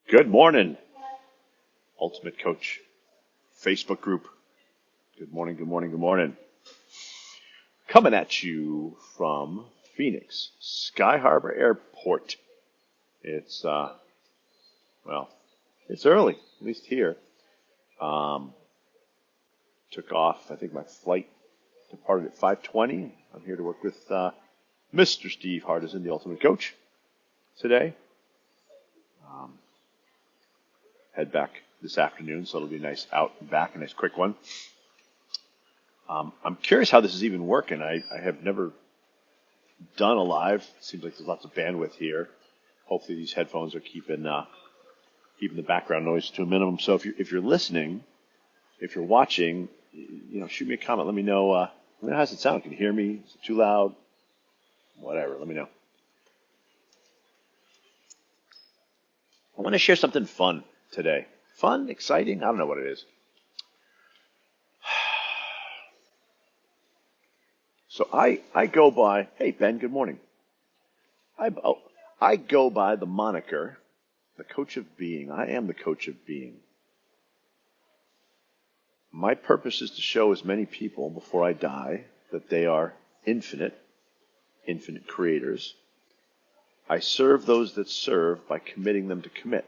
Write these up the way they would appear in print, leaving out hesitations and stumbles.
Good morning, Ultimate Coach Facebook group. Good morning, good morning, good morning. Coming at you from Phoenix, Sky Harbor Airport. It's, it's early, at least here. Took off, I think my flight departed at 5:20. I'm here to work with Mr. Steve Hardison, the Ultimate Coach, today. Head back this afternoon, so it'll be a nice out and back, a nice quick one. I'm curious how this is even working. I have never done a live. Seems like there's lots of bandwidth here. Hopefully these headphones are keeping the background noise to a minimum. So if you're listening, if you're watching, shoot me a comment. Let me know. How does it sound? Can you hear me? Is it too loud? Whatever. Let me know. I want to share something fun today. Fun, exciting. I don't know what it is. So I go by, hey, Ben, good morning. I go by the moniker, the coach of being. I am the coach of being. My purpose is to show as many people before I die that they are infinite creators. I serve those that serve by committing them to commit.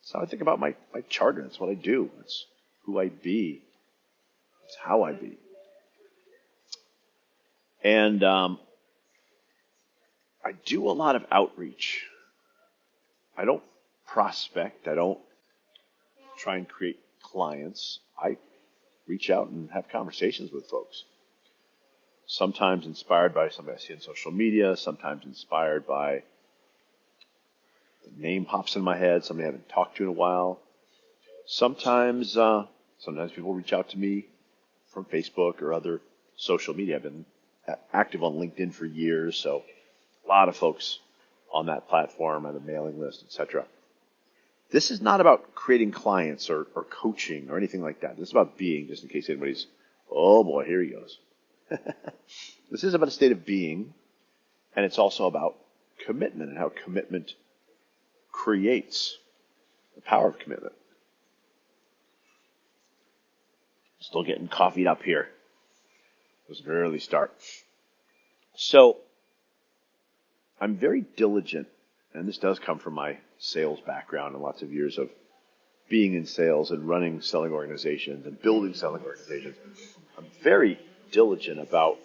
That's how I think about my charter. That's what I do. That's who I be. That's how I be. And I do a lot of outreach. I don't prospect. I don't try and create clients. I reach out and have conversations with folks. Sometimes inspired by somebody I see on social media, sometimes inspired by the name pops in my head, somebody I haven't talked to in a while. Sometimes people reach out to me from Facebook or other social media. I've been active on LinkedIn for years, so a lot of folks on that platform, on the mailing list, etc. This is not about creating clients or coaching or anything like that. This is about being, just in case anybody's, oh boy, here he goes. This is about a state of being, and it's also about commitment and how commitment creates the power of commitment. Still getting coffeeed up here. It was an early start. So I'm very diligent, and this does come from my sales background and lots of years of being in sales and running selling organizations and building selling organizations. I'm very diligent about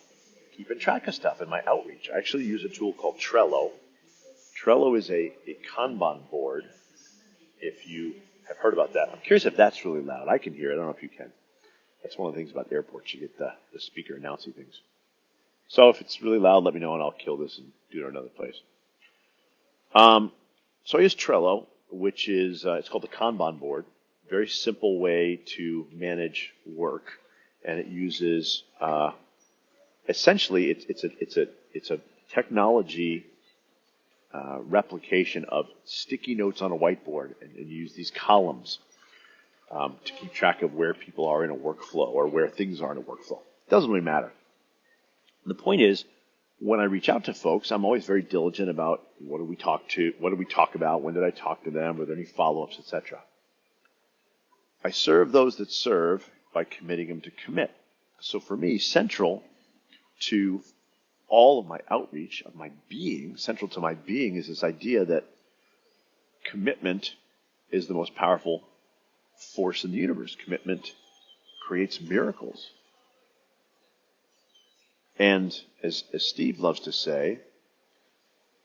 keeping track of stuff in my outreach. I actually use a tool called Trello. Trello is a Kanban board, if you have heard about that. I'm curious if that's really loud. I can hear it. I don't know if you can. That's one of the things about airports. You get the speaker announcing things. So if it's really loud, let me know, and I'll kill this and do it another place. So I use Trello, which is, it's called the Kanban board. Very simple way to manage work. And it uses, essentially, it's a technology replication of sticky notes on a whiteboard, and you use these columns to keep track of where people are in a workflow or where things are in a workflow. It doesn't really matter. The point is, when I reach out to folks, I'm always very diligent about what did we talk about, when did I talk to them, were there any follow-ups, etc. I serve those that serve by committing them to commit. So for me, central to all of my outreach, of my being, central to my being is this idea that commitment is the most powerful force in the universe. Commitment creates miracles. And as Steve loves to say,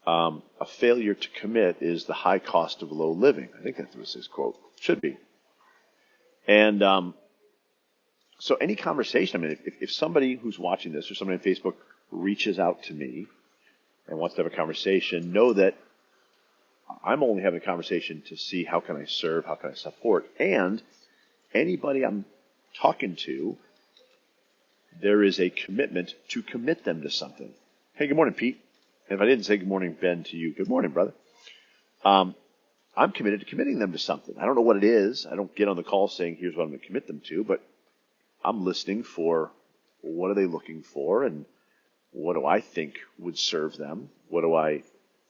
a failure to commit is the high cost of low living. I think that was his quote. Should be. And so any conversation, if somebody who's watching this or somebody on Facebook reaches out to me and wants to have a conversation, know that I'm only having a conversation to see how can I serve, how can I support. And anybody I'm talking to, there is a commitment to commit them to something. Hey, good morning, Pete. And if I didn't say good morning, Ben, to you, good morning, brother. I'm committed to committing them to something. I don't know what it is. I don't get on the call saying, here's what I'm going to commit them to, but I'm listening for what are they looking for and what do I think would serve them? What do I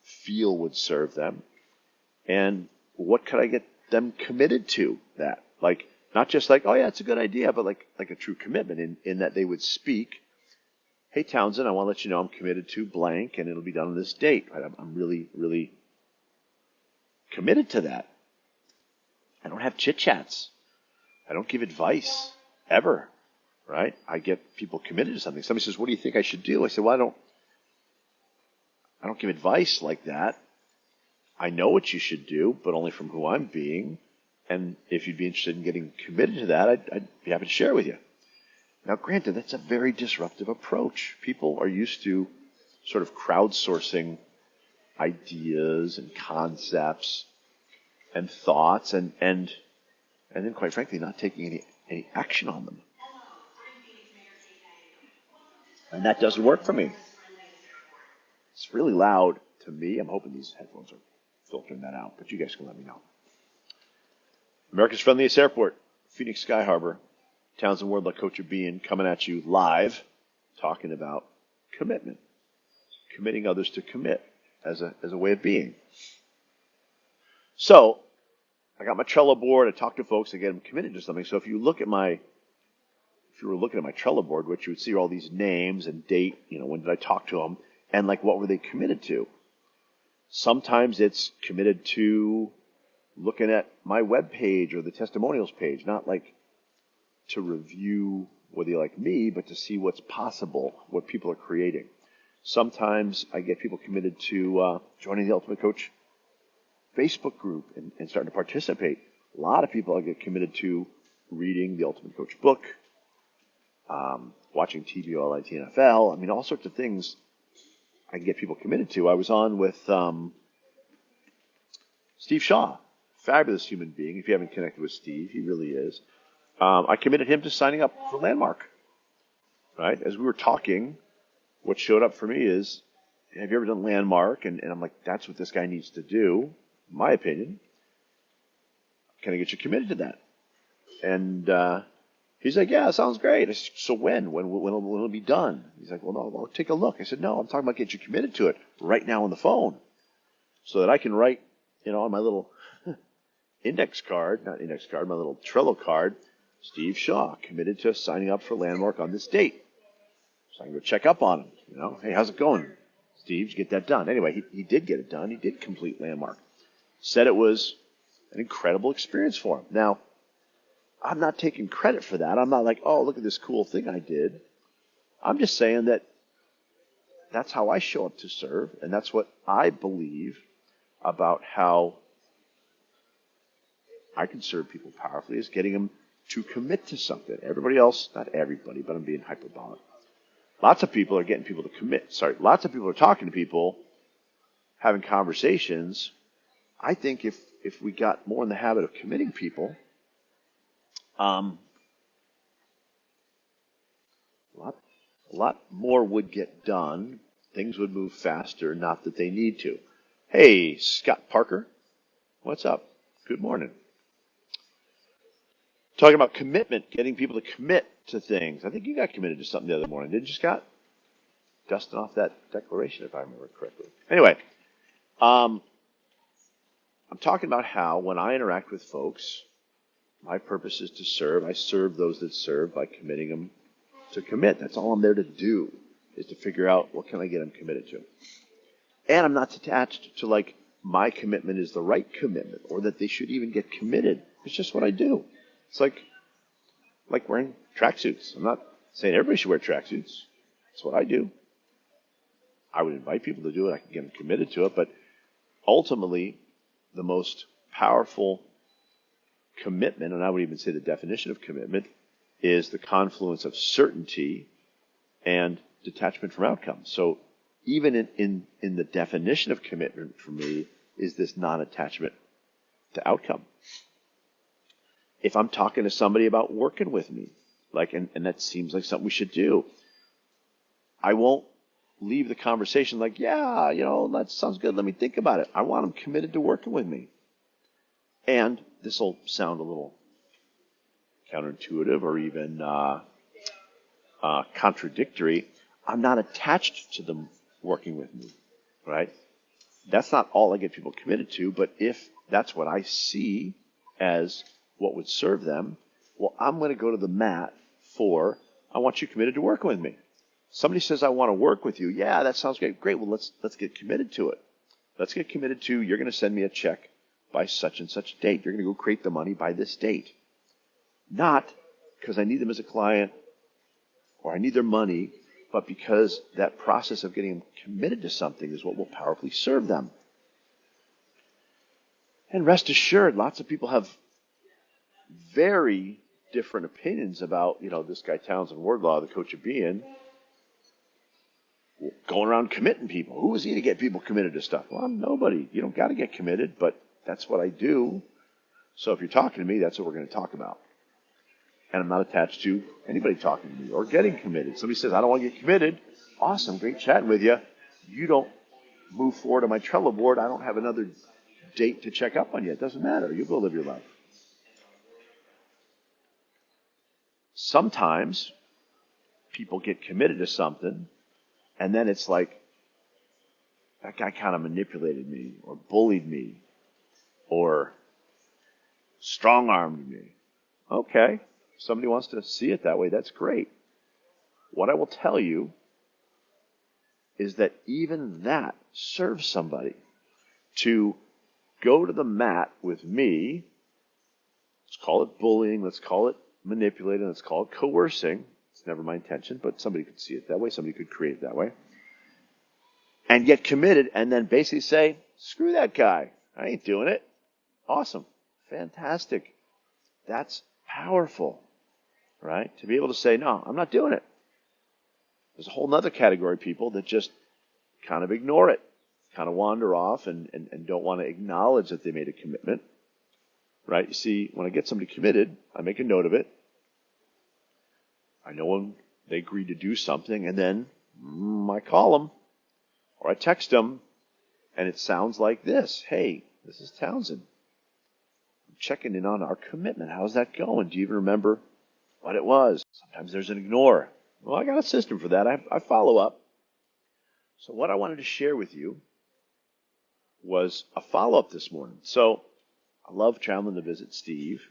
feel would serve them? And what could I get them committed to that? Like, not just like, oh yeah, it's a good idea, but like a true commitment in that they would speak, hey Townsend, I want to let you know I'm committed to blank and it'll be done on this date. Right? I'm really, really committed to that. I don't have chit chats. I don't give advice ever. Right? I get people committed to something. Somebody says, what do you think I should do? I say, well, I don't give advice like that. I know what you should do, but only from who I'm being. And if you'd be interested in getting committed to that, I'd be happy to share with you. Now, granted, that's a very disruptive approach. People are used to sort of crowdsourcing ideas and concepts and thoughts and then, quite frankly, not taking any action on them. And that doesn't work for me. It's really loud to me. I'm hoping these headphones are filtering that out, but you guys can let me know. America's friendliest airport, Phoenix Sky Harbor. Townsend Ward, like Coach of Being, coming at you live, talking about commitment, committing others to commit as a way of being. So, I got my Trello board. I talk to folks. I get them committed to something. So if you were looking at my Trello board, which you would see all these names and date, when did I talk to them, and like what were they committed to? Sometimes it's committed to looking at my web page or the testimonials page, not like to review whether you like me, but to see what's possible, what people are creating. Sometimes I get people committed to joining the Ultimate Coach Facebook group and starting to participate. A lot of people I get committed to reading the Ultimate Coach book, watching Twfbl, NFL. I mean, all sorts of things I can get people committed to. I was on with Steve Shaw, fabulous human being. If you haven't connected with Steve, he really is. I committed him to signing up for Landmark. Right? As we were talking, what showed up for me is, have you ever done Landmark? And I'm like, that's what this guy needs to do, in my opinion. Can I get you committed to that? And he's like, yeah, sounds great. I said, so when? When will it be done? He's like, well, no, I'll take a look. I said, no, I'm talking about getting you committed to it right now on the phone so that I can write, on my little my little Trello card, Steve Shaw committed to signing up for Landmark on this date. So I can go check up on him. Hey, how's it going? Steve, did you get that done? Anyway, he did get it done. He did complete Landmark. Said it was an incredible experience for him. Now, I'm not taking credit for that. I'm not like, oh, look at this cool thing I did. I'm just saying that that's how I show up to serve, and that's what I believe about how I can serve people powerfully, is getting them to commit to something. Everybody else, not everybody, but I'm being hyperbolic. Lots of people are getting people to commit. Lots of people are talking to people, having conversations. I think if we got more in the habit of committing people, a lot more would get done. Things would move faster, not that they need to. Hey, Scott Parker, what's up? Good morning. Talking about commitment, getting people to commit to things. I think you got committed to something the other morning, didn't you, Scott? Dusting off that declaration, if I remember correctly. Anyway, I'm talking about how when I interact with folks, my purpose is to serve. I serve those that serve by committing them to commit. That's all I'm there to do, is to figure out what can I get them committed to. And I'm not attached to like my commitment is the right commitment or that they should even get committed. It's just what I do. It's like wearing tracksuits. I'm not saying everybody should wear tracksuits. It's what I do. I would invite people to do it. I can get them committed to it. But ultimately, the most powerful commitment, and I would even say the definition of commitment, is the confluence of certainty and detachment from outcomes. So even in the definition of commitment for me is this non-attachment to outcome. If I'm talking to somebody about working with me, and that seems like something we should do, I won't leave the conversation like, yeah, that sounds good. Let me think about it. I want them committed to working with me. And this will sound a little counterintuitive or even contradictory. I'm not attached to them working with me, right? That's not all I get people committed to, but if that's what I see as what would serve them, well, I'm going to go to the mat for, I want you committed to working with me. Somebody says, I want to work with you. Yeah, that sounds great. Great. Well, let's get committed to it. Let's get committed to, you're going to send me a check by such and such date. You're going to go create the money by this date. Not because I need them as a client or I need their money, but because that process of getting them committed to something is what will powerfully serve them. And rest assured, lots of people have very different opinions about, this guy Townsend Wardlaw, the coach of being, going around committing people. Who is he to get people committed to stuff? Well, I'm nobody. You don't got to get committed, but that's what I do. So if you're talking to me, that's what we're going to talk about. And I'm not attached to anybody talking to me or getting committed. Somebody says, I don't want to get committed. Awesome, great chatting with you. You don't move forward on my Trello board. I don't have another date to check up on you. It doesn't matter. You go live your life. Sometimes people get committed to something, and then it's like, that guy kind of manipulated me or bullied me or strong-armed me. Okay, somebody wants to see it that way, that's great. What I will tell you is that even that serves somebody. To go to the mat with me, let's call it bullying, let's call it manipulating, let's call it coercing. It's never my intention, but somebody could see it that way, somebody could create it that way. And get committed and then basically say, screw that guy, I ain't doing it. Awesome, fantastic. That's powerful, right? To be able to say, no, I'm not doing it. There's a whole other category of people that just kind of ignore it, kind of wander off and don't want to acknowledge that they made a commitment, right? You see, when I get somebody committed, I make a note of it. I know when they agree to do something, and then I call them or I text them, and it sounds like this. Hey, this is Townsend. I'm checking in on our commitment. How's that going? Do you even remember what it was? Sometimes there's an ignore. Well, I got a system for that. I follow up. So what I wanted to share with you was a follow-up this morning. So I love traveling to visit Steve.